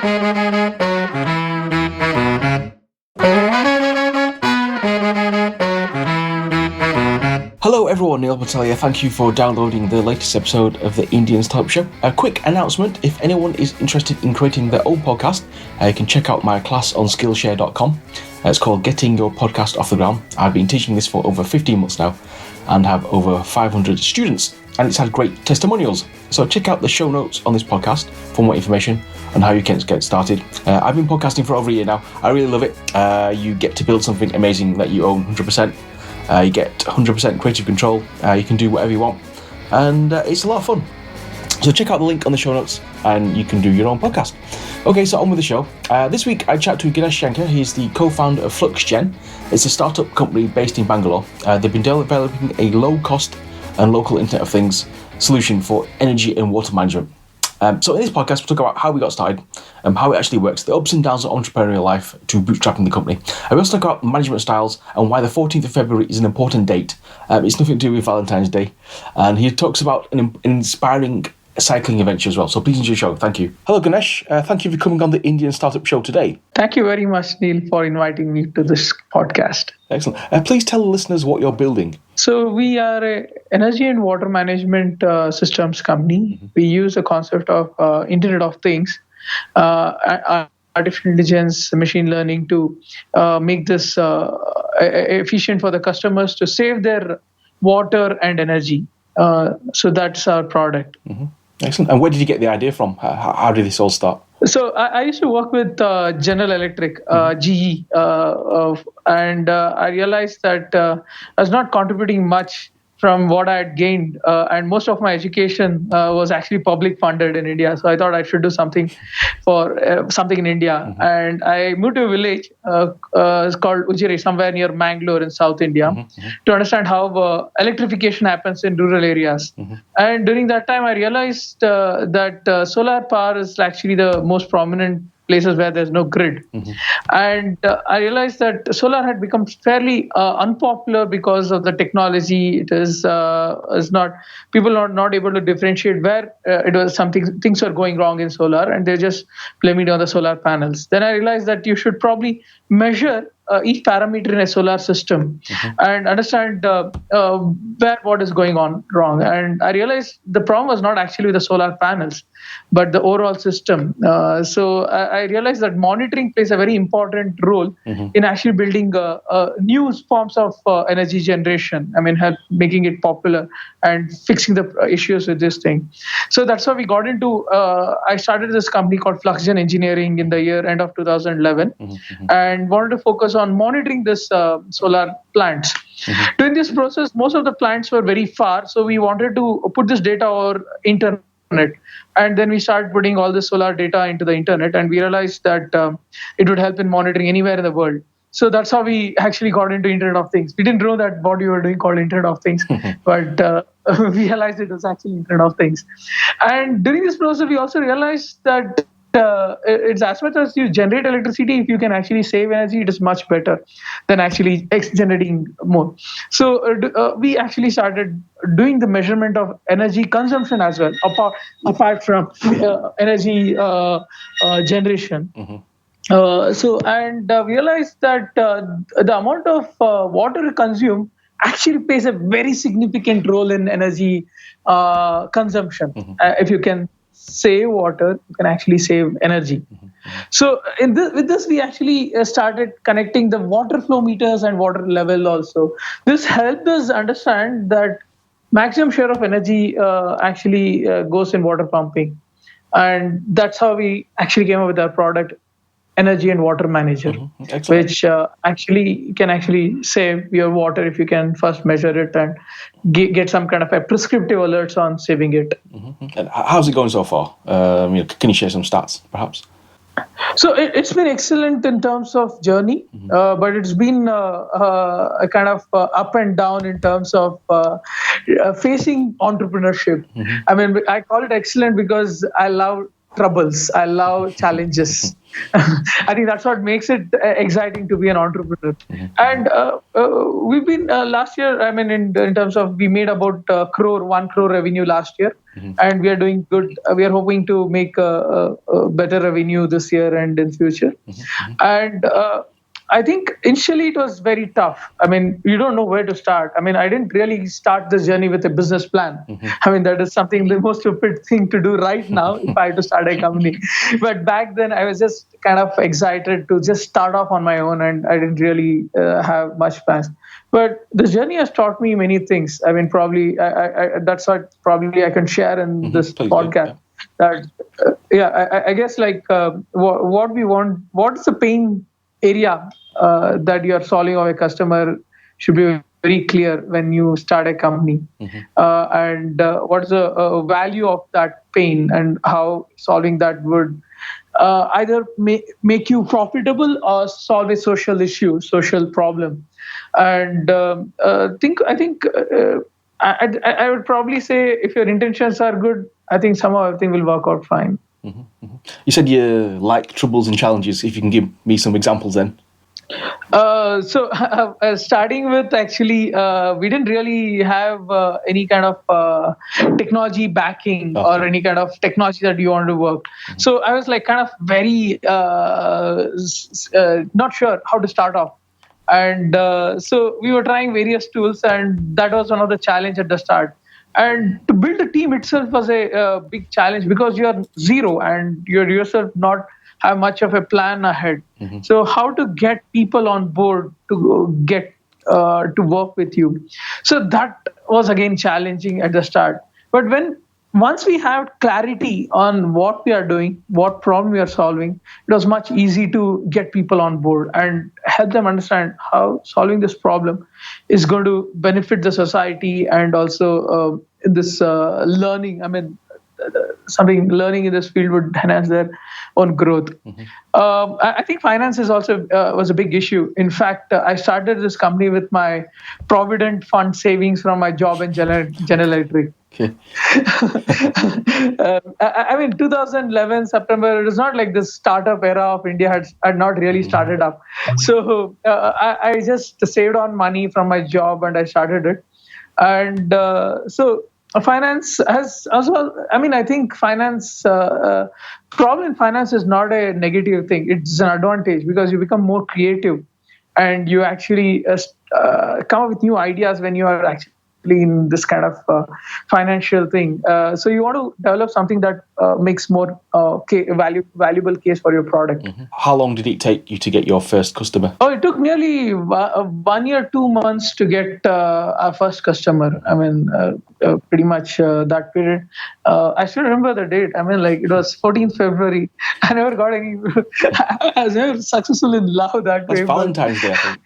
Hello everyone, Neil Patel here. Thank you for downloading the latest episode of the Indian Startup Show. A quick announcement, if anyone is interested in creating their own podcast, you can check out my class on Skillshare.com. It's called Getting Your Podcast Off the Ground. I've been teaching this for over 15 months now and have over 500 students, and it's had great testimonials. So check out the show notes on this podcast for more information on how you can get started. I've been podcasting for over a year now. I really love it. You get to build something amazing that you own 100%. You get 100% creative control. You can do whatever you want, and it's a lot of fun. So check out the link on the show notes and you can do your own podcast. Okay, so on with the show. This week I chat to Ganesh Shanker. He's the co-founder of FluxGen. It's a startup company based in Bangalore. They've been developing a low-cost and local Internet of Things solution for energy and water management. So in this podcast, we'll talk about how we got started, how it actually works, the ups and downs of entrepreneurial life to bootstrapping the company. And we also talk about management styles and why the 14th of February is an important date. It's nothing to do with Valentine's Day. And he talks about an inspiring cycling adventure as well. So please enjoy the show. Thank you. Hello, Ganesh. Thank you for coming on the Indian Startup Show today. Thank you very much, Neil, for inviting me to this podcast. Excellent. Please tell the listeners what you're building. So we are an energy and water management systems company. Mm-hmm. We use the concept of Internet of Things, artificial intelligence, machine learning to make this efficient for the customers to save their water and energy. So that's our product. Mm-hmm. Excellent. And where did you get the idea from? How did this all start? So I used to work with General Electric, GE, and I realized that I was not contributing much from what I had gained, and most of my education was actually public funded in India. So I thought I should do something for something in India, mm-hmm. and I moved to a village it's called Ujjiri, somewhere near Bangalore in South India, mm-hmm. to understand how electrification happens in rural areas. Mm-hmm. And during that time, I realized that solar power is actually the most prominent places where there's no grid. Mm-hmm. And I realized that solar had become fairly unpopular because of the technology. It is not, people are not able to differentiate where it was things were going wrong in solar, and they're just blaming it on the solar panels. Then I realized that you should probably measure each parameter in a solar system, mm-hmm. and understand where what is going on wrong. And I realized the problem was not actually with the solar panels, but the overall system. So I realized that monitoring plays a very important role, mm-hmm. in actually building new forms of energy generation. I mean, making it popular and fixing the issues with this thing. So that's how we got into, I started this company called FluxGen Engineering in the end of 2011, mm-hmm. and wanted to focus on monitoring this solar plants. Mm-hmm. During this process, most of the plants were very far, so we wanted to put this data over internet. And then we started putting all the solar data into the internet, and we realized that it would help in monitoring anywhere in the world. So that's how we actually got into Internet of Things. We didn't know that what we were doing called Internet of Things, but we realized it was actually Internet of Things. And during this process, we also realized that it's as much as you generate electricity, if you can actually save energy, it is much better than actually generating more. So we actually started doing the measurement of energy consumption as well, apart from energy generation. Mm-hmm. We realized that the amount of water consumed actually plays a very significant role in energy consumption. Mm-hmm. If you can save water, you can actually save energy. Mm-hmm. So with this, we actually started connecting the water flow meters and water level also. This helped us understand that maximum share of energy actually goes in water pumping. And that's how we actually came up with our product, Energy and Water Manager, mm-hmm. which can save your water if you can first measure it and get some kind of a prescriptive alerts on saving it. Mm-hmm. And how's it going so far? Can you share some stats, perhaps? So it's been excellent in terms of journey, mm-hmm. But it's been a kind of up and down in terms of facing entrepreneurship. Mm-hmm. I mean, I call it excellent because I love troubles. I love challenges. I think that's what makes it exciting to be an entrepreneur. And we've been last year. I mean, in terms of we made about 1 crore revenue last year, and we are doing good. We are hoping to make a better revenue this year and in future. And I think initially it was very tough. I mean, you don't know where to start. I mean, I didn't really start this journey with a business plan. I mean, that is something the most stupid thing to do right now if I had to start a company. But back then, I was just kind of excited to just start off on my own, and I didn't really have much plans. But the journey has taught me many things. I mean, probably that's what probably I can share in this podcast. That I guess like what we want, what's the pain area that you are solving of a customer should be very clear when you start a company, and what's the value of that pain, and how solving that would either make you profitable or solve a social issue, social problem. And I think I would probably say if your intentions are good, I think somehow everything will work out fine. You said you like troubles and challenges. If you can give me some examples then. Starting with actually, we didn't really have any kind of technology backing or any kind of technology that you want to work. So I was like kind of very not sure how to start off. And so we were trying various tools, and that was one of the challenge at the start. And to build a team itself was a big challenge because you are zero and you're yourself not have much of a plan ahead. So how to get people on board to get to work with you. So that was again challenging at the start. But once we have clarity on what we are doing, what problem we are solving, it was much easy to get people on board and help them understand how solving this problem is going to benefit the society and also this learning. I mean, learning in this field would enhance their own growth. I think finance is also was a big issue. In fact, I started this company with my provident fund savings from my job in General Electric. Okay. I mean, 2011 September. It was not like this startup era of India had not really started up. So I just saved on money from my job and I started it. And so finance has also. I mean, I think finance. Problem in finance is not a negative thing. It's an advantage because you become more creative, and you actually come up with new ideas when you are actually in this kind of financial thing. So you want to develop something that makes more valuable case for your product. How long did it take you to get your first customer? Oh, it took nearly 1 year, 2 months to get our first customer. I mean, pretty much that period. I still remember the date. I mean, like it was 14th February. I never got any. I was never successful in love that way. That's Valentine's Day, I think.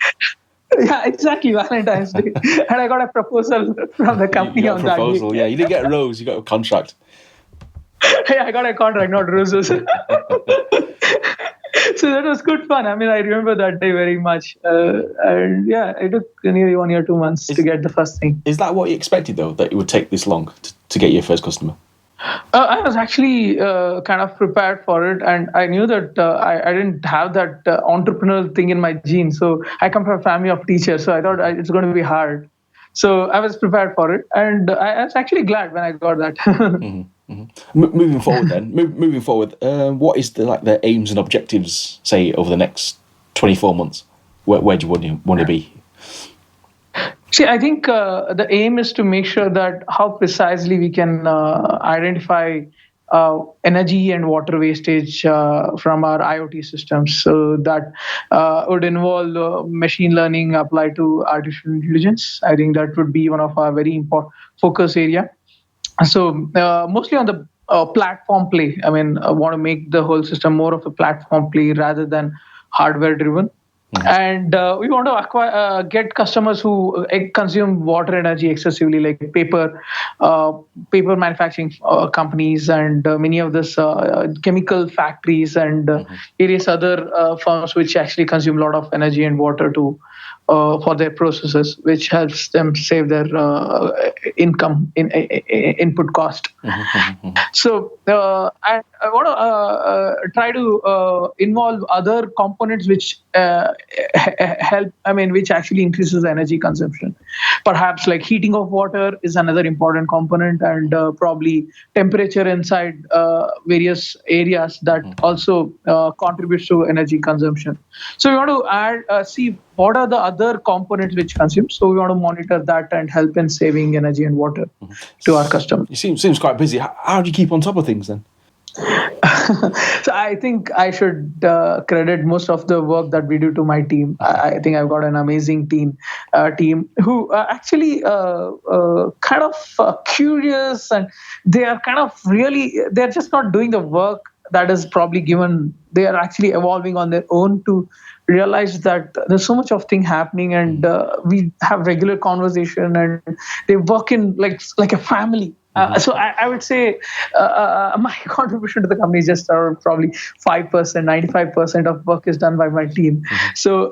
Yeah, exactly, Valentine's Day. And I got a proposal from the company on that day. Yeah, you didn't get a rose, you got a contract. Yeah, I got a contract, not roses. So that was good fun. I mean, I remember that day very much. And yeah, it took nearly 1 year, 2 months to get the first thing. Is that what you expected, though, that it would take this long to get your first customer? I was actually kind of prepared for it, and I knew that I didn't have that entrepreneurial thing in my genes. So I come from a family of teachers, so I thought it's going to be hard. So I was prepared for it, and I was actually glad when I got that. Moving forward, then, what is the aims and objectives, say, over the next 24 months? Where do you want to be? See, I think the aim is to make sure that how precisely we can identify energy and water wastage from our IoT systems. So that would involve machine learning applied to artificial intelligence. I think that would be one of our very important focus area. So mostly on the platform play. I mean, I want to make the whole system more of a platform play rather than hardware driven. And we want to get customers who consume water energy excessively, like paper manufacturing companies and many of this chemical factories and various other firms which actually consume a lot of energy and water to for their processes, which helps them save their income in input cost. So I want to try to involve other components which help. I mean, which actually increases energy consumption. Perhaps like heating of water is another important component, and probably temperature inside various areas that also contributes to energy consumption. So we want to add see what are the other components which consume. So we want to monitor that and help in saving energy and water to our customers. You seems quite busy. How do you keep on top of things then? So I think I should credit most of the work that we do to my team. I think I've got an amazing team who actually kind of curious, and they are kind of really, they're just not doing the work that is probably given. They are actually evolving on their own to realize that there's so much of thing happening, and we have regular conversation, and they work in like a family. So I would say my contribution to the company is just probably 5%, 95% of work is done by my team. So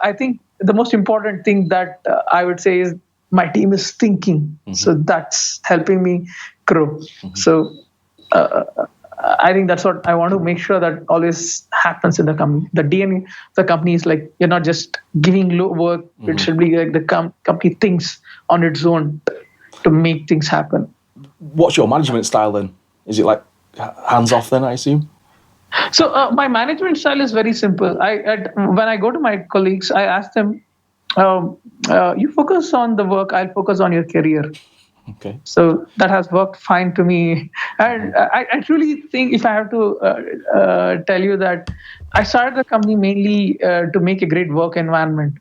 I think the most important thing that I would say is my team is thinking. So that's helping me grow. So I think that's what I want to make sure that always happens in the company. The DNA of the company is like, you're not just giving work. It should be like the company thinks on its own to make things happen. What's your management style then? Is it like hands off then, I assume? So my management style is very simple. When I go to my colleagues, I ask them, you focus on the work, I'll focus on your career. Okay. So that has worked fine to me. And I truly think, if I have to tell you, that I started the company mainly to make a great work environment.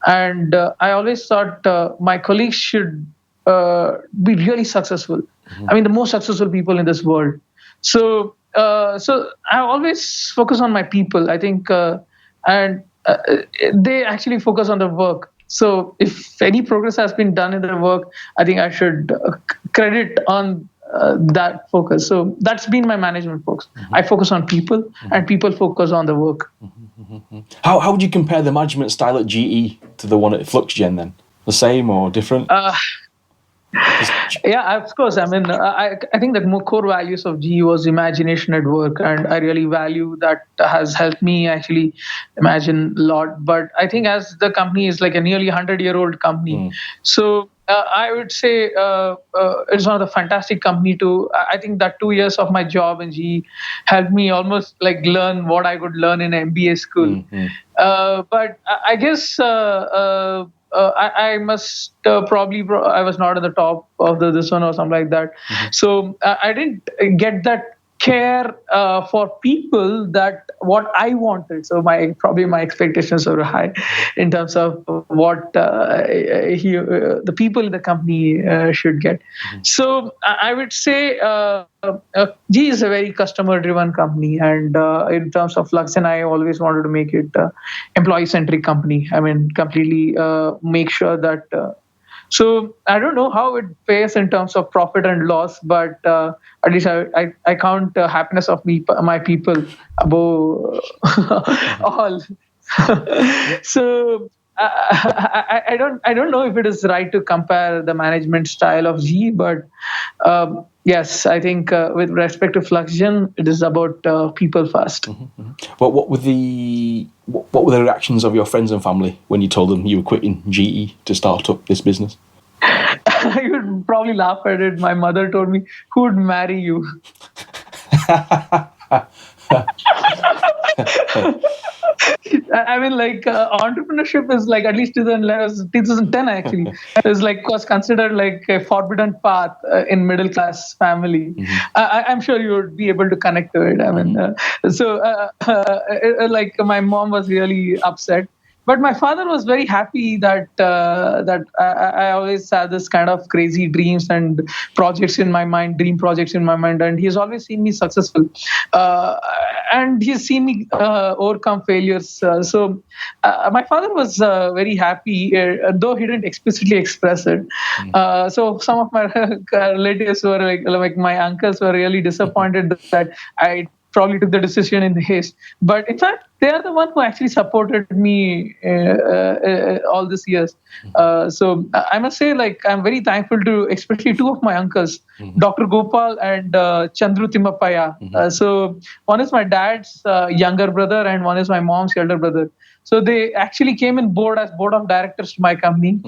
And I always thought my colleagues should be really successful. I mean, the most successful people in this world. So I always focus on my people, I think, and they actually focus on the work. So if any progress has been done in the work, I think I should credit on that focus. So that's been my management focus. I focus on people, and people focus on the work. How would you compare the management style at GE to the one at FluxGen then? The same or different? Yeah, of course. I mean, I think the core values of GE was imagination at work, and I really value that. Has helped me actually imagine a lot. But I think as the company is like a nearly 100-year-old company, so I would say it's one of the fantastic company to. I think that 2 years of my job in GE helped me almost like learn what I could learn in an MBA school. But I guess. I must probably I was not at the top of this one or something like that. So I didn't get that care for people that what I wanted. So my expectations were high in terms of what the people in the company should get. So I would say GE is a very customer-driven company, and in terms of FluxGen, I always wanted to make it employee-centric company. I mean, completely make sure that. So I don't know how it fares in terms of profit and loss, but at least I count happiness of my people above all. So I don't know if it is right to compare the management style of GE, but yes, I think with respect to FluxGen, it is about people first. But what were the reactions of your friends and family when you told them you were quitting GE to start up this business? You would probably laugh at it. My mother told me, "Who would marry you?" I mean, like entrepreneurship is like, at least 2010 actually, is like was considered like a forbidden path in middle class family. I'm sure you would be able to connect to it. I mean, like my mom was really upset. But my father was very happy that I always had this kind of crazy dreams and projects in my mind, dream projects in my mind, and he's always seen me successful, and he's seen me overcome failures. So my father was very happy, though he didn't explicitly express it. So some of my relatives were like my uncles were really disappointed that I probably took the decision in haste. But in fact, they are the one who actually supported me all these years. So I must say, like, I'm very thankful to especially two of my uncles, Dr. Gopal and Chandru Timmapaya. So one is my dad's younger brother, and one is my mom's elder brother. So they actually came in board as board of directors to my company,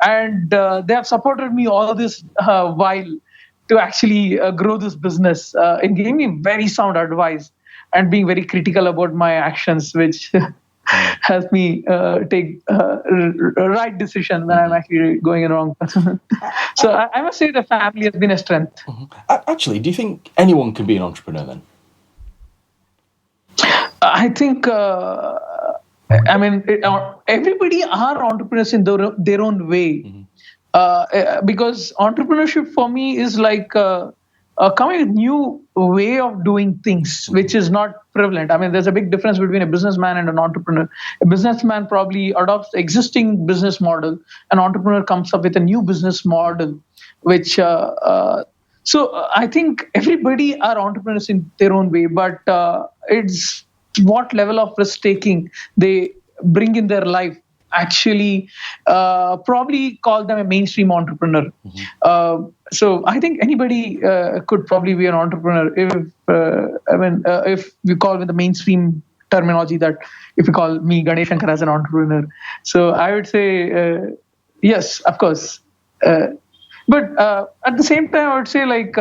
and they have supported me all this while to actually grow this business and gave me very sound advice and being very critical about my actions, which helped me take right decision when I'm actually going in wrong. So I must say the family has been a strength. Actually, do you think anyone can be an entrepreneur then? I think, everybody are entrepreneurs in their own way. Because entrepreneurship for me is like coming with new way of doing things, which is not prevalent. I mean, there's a big difference between a businessman and an entrepreneur. A businessman probably adopts the existing business model. An entrepreneur comes up with a new business model, which so I think everybody are entrepreneurs in their own way, but it's what level of risk taking they bring in their life actually probably call them a mainstream entrepreneur. So I think anybody could probably be an entrepreneur if we call it the mainstream terminology, that if you call me Ganesh Shanker as an entrepreneur. So I would say yes, of course. But at the same time, I would say like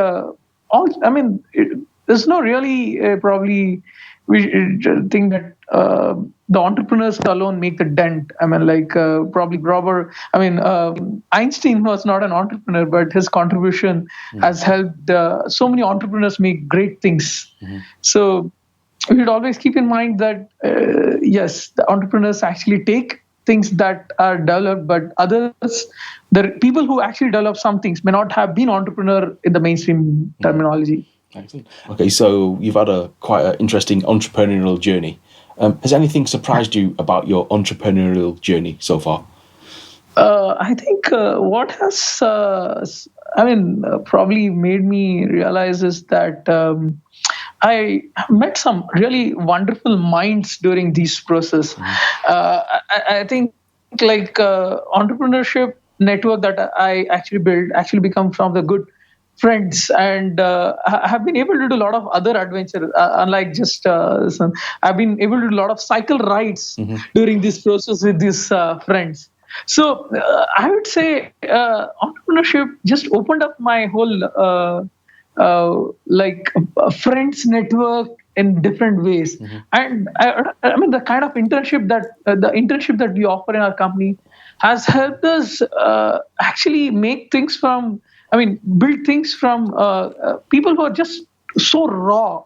there's no really probably we think that the entrepreneurs alone make the dent. I mean, like probably Robert. I mean, Einstein was not an entrepreneur, but his contribution has helped so many entrepreneurs make great things. So we should always keep in mind that yes, the entrepreneurs actually take things that are developed, but others, the people who actually develop some things may not have been entrepreneur in the mainstream terminology. Excellent. Okay, so you've had quite an interesting entrepreneurial journey. Has anything surprised you about your entrepreneurial journey so far? I think what has, probably made me realize is that I met some really wonderful minds during this process. I think like entrepreneurship network that I actually built actually become from the good friends, and have been able to do a lot of other adventures, unlike just I've been able to do a lot of cycle rides during this process with these friends. So I would say entrepreneurship just opened up my whole friends network in different ways. And I mean the kind of internship that we offer in our company has helped us actually build things from people who are just so raw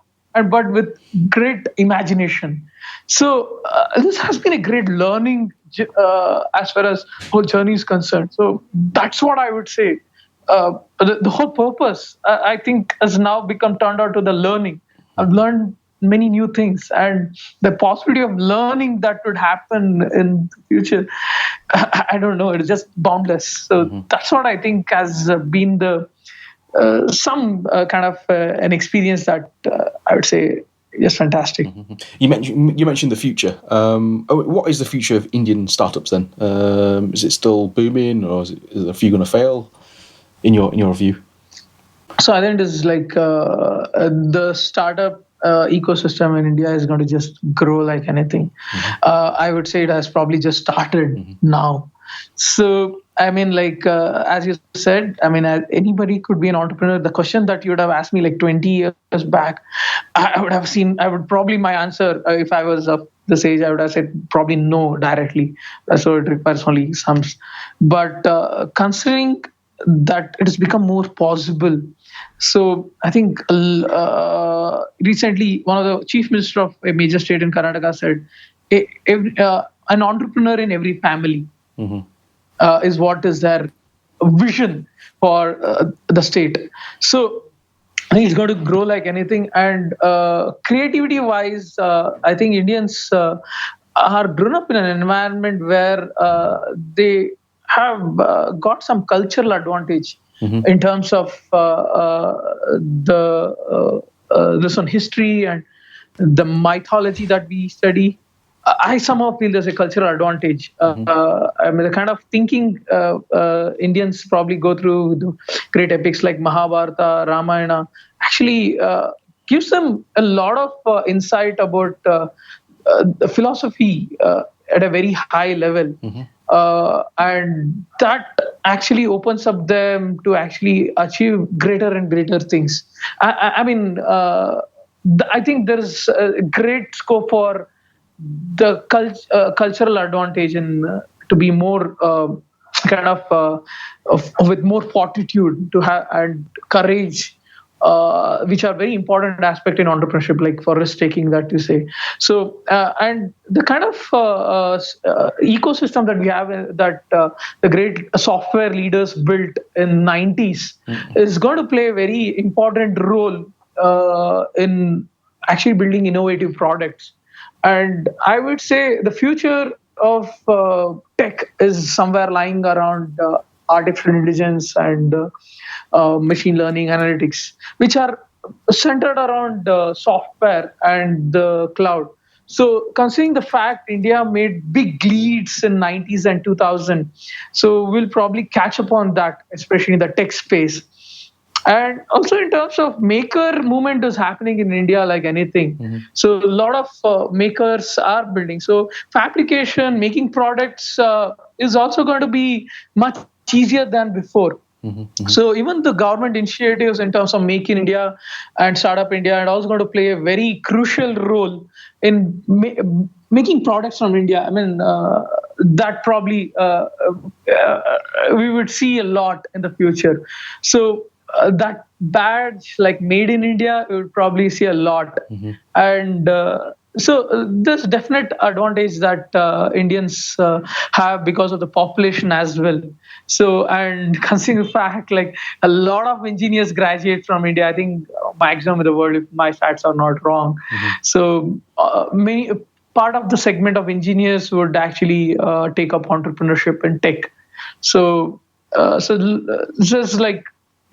but with great imagination. So this has been a great learning as far as whole journey is concerned. So that's what I would say. The whole purpose, I think, has now become turned out to the learning. I've learned many new things, and the possibility of learning that would happen in the future, I don't know, it's just boundless. So that's what I think has been the some kind of an experience that I would say is fantastic. You mentioned the future. What is the future of Indian startups then? Is it still booming, or is a few going to fail in your view? So I think this is like the startup ecosystem in India is going to just grow like anything. I would say it has probably just started now. So I mean, like as you said, I mean, anybody could be an entrepreneur. The question that you would have asked me like 20 years back, my answer, if I was of this age, I would have said probably no directly. So it requires only sums. But considering that it has become more possible. So I think recently one of the chief minister of a major state in Karnataka said, an entrepreneur in every family is what is their vision for the state. So I think it's going to grow like anything. And creativity-wise, I think Indians are grown up in an environment where they have got some cultural advantage in terms of this on history and the mythology that we study. I somehow feel there's a cultural advantage. I mean, the kind of thinking Indians probably go through the great epics like Mahabharata, Ramayana, actually gives them a lot of insight about the philosophy at a very high level. And that actually opens up them to actually achieve greater and greater things. I mean, I think there's a great scope for the cultural advantage in to be more kind of with more fortitude to have and courage, which are very important aspect in entrepreneurship, like for risk taking that you say. So and the kind of ecosystem that we have, that the great software leaders built in 90s is going to play a very important role in actually building innovative products. And I would say the future of tech is somewhere lying around artificial intelligence and machine learning analytics, which are centered around software and the cloud. So, considering the fact India made big leads in 90s and 2000, so we'll probably catch up on that, especially in the tech space. And also in terms of maker movement is happening in India like anything. So a lot of makers are building. So fabrication, making products is also going to be much easier than before. So even the government initiatives in terms of Make in India and Startup India are also going to play a very crucial role in making products from India. I mean, that probably we would see a lot in the future. So that badge like Made in India, we would probably see a lot. And so there's definite advantage that Indians have because of the population as well. So, and considering the fact like a lot of engineers graduate from India, I think maximum in the world, if my stats are not wrong. So many part of the segment of engineers would actually take up entrepreneurship and tech. So this is like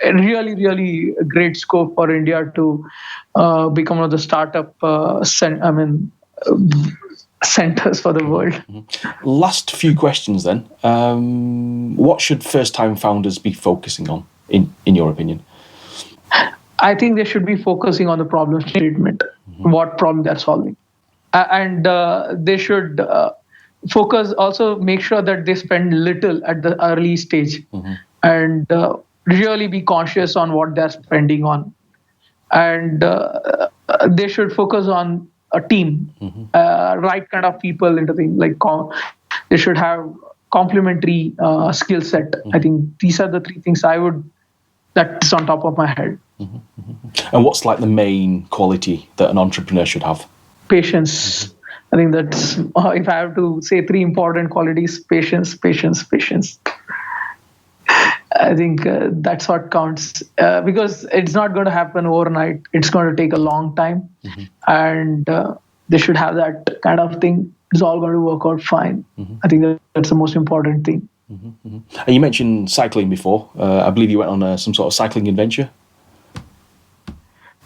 a really great scope for India to become one of the startup centers for the world. Last few questions then. What should first-time founders be focusing on, in your opinion? I think they should be focusing on the problem statement, what problem they're solving. And they should focus, also make sure that they spend little at the early stage and really be conscious on what they're spending on. And they should focus on a team, right kind of people into things. Like they should have complementary skill set. I think these are the three things that's on top of my head. And what's like the main quality that an entrepreneur should have? Patience. I think that's, if I have to say three important qualities, patience. I think that's what counts, because it's not going to happen overnight. It's going to take a long time, and they should have that kind of thing. It's all going to work out fine. I think that's the most important thing. And you mentioned cycling before. I believe you went on some sort of cycling adventure.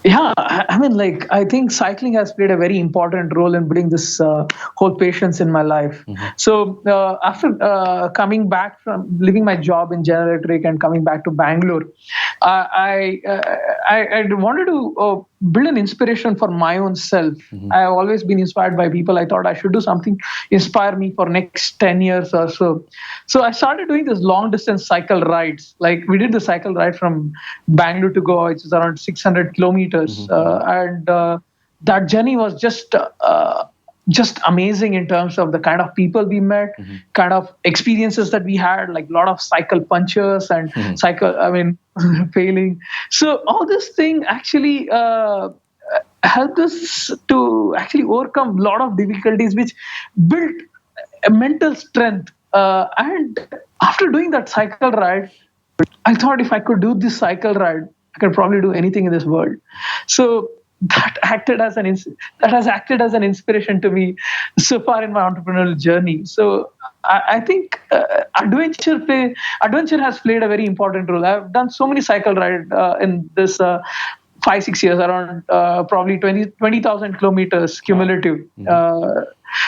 Yeah, I mean, like, I think cycling has played a very important role in building this whole patience in my life. So after coming back from leaving my job in General Electric and coming back to Bangalore, I wanted to build an inspiration for my own self. I've always been inspired by people. I thought I should do something inspire me for next 10 years or so. So I started doing this long distance cycle rides. Like, we did the cycle ride from Bangalore to Goa, which is around 600 kilometers. And that journey was just amazing in terms of the kind of people we met, kind of experiences that we had, like a lot of cycle punctures and failing. So all this thing actually helped us to actually overcome a lot of difficulties, which built a mental strength. And after doing that cycle ride, I thought if I could do this cycle ride, I could probably do anything in this world. So that has acted as an inspiration to me so far in my entrepreneurial journey. So I think adventure has played a very important role. I've done so many cycle rides in this 5-6 years, around probably 20,000 kilometers cumulative.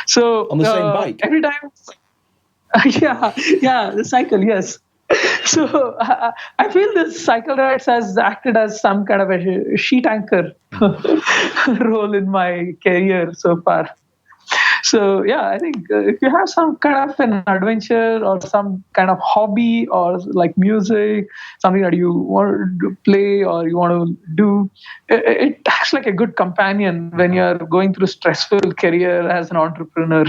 So On the same bike? every time, yeah, the cycle, yes. So I feel this cycle rides has acted as some kind of a sheet anchor role in my career so far. So yeah, I think if you have some kind of an adventure or some kind of hobby or like music, something that you want to play or you want to do, it acts like a good companion when you're going through stressful career as an entrepreneur.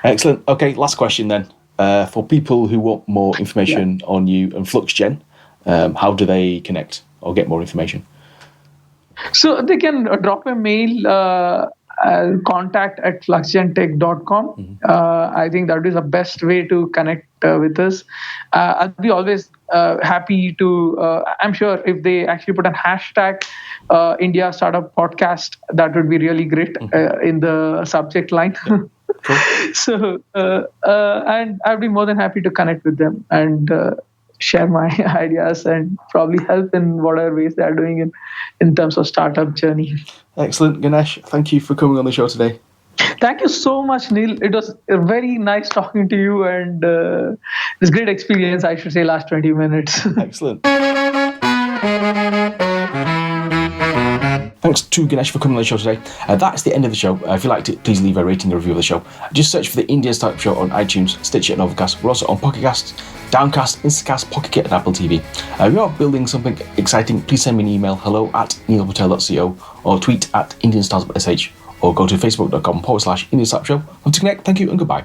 Excellent. Okay, last question then. For people who want more information on you and FluxGen, how do they connect or get more information? So they can drop a mail, contact@fluxgentech.com. I think that is the best way to connect with us. I'll be always happy to, I'm sure if they actually put a hashtag India Startup Podcast, that would be really great in the subject line. Cool. So, and I'd be more than happy to connect with them and share my ideas and probably help in whatever ways they are doing in terms of startup journey. Excellent, Ganesh. Thank you for coming on the show today. Thank you so much, Neil. It was very nice talking to you, and it's a great experience, I should say, last 20 minutes. Excellent. Thanks to Ganesh for coming on the show today. That's the end of the show. If you liked it, please leave a rating and review of the show. Just search for the Indian Startup Show on iTunes, Stitcher and Overcast. We're also on Pocket Cast, Downcast, Instacast, Pocket Kit and Apple TV. If you are building something exciting, please send me an email, hello@neilpatel.co, or tweet @IndianStartupSH, or go to facebook.com/Indian Startup Show. Hope to connect. Thank you and goodbye.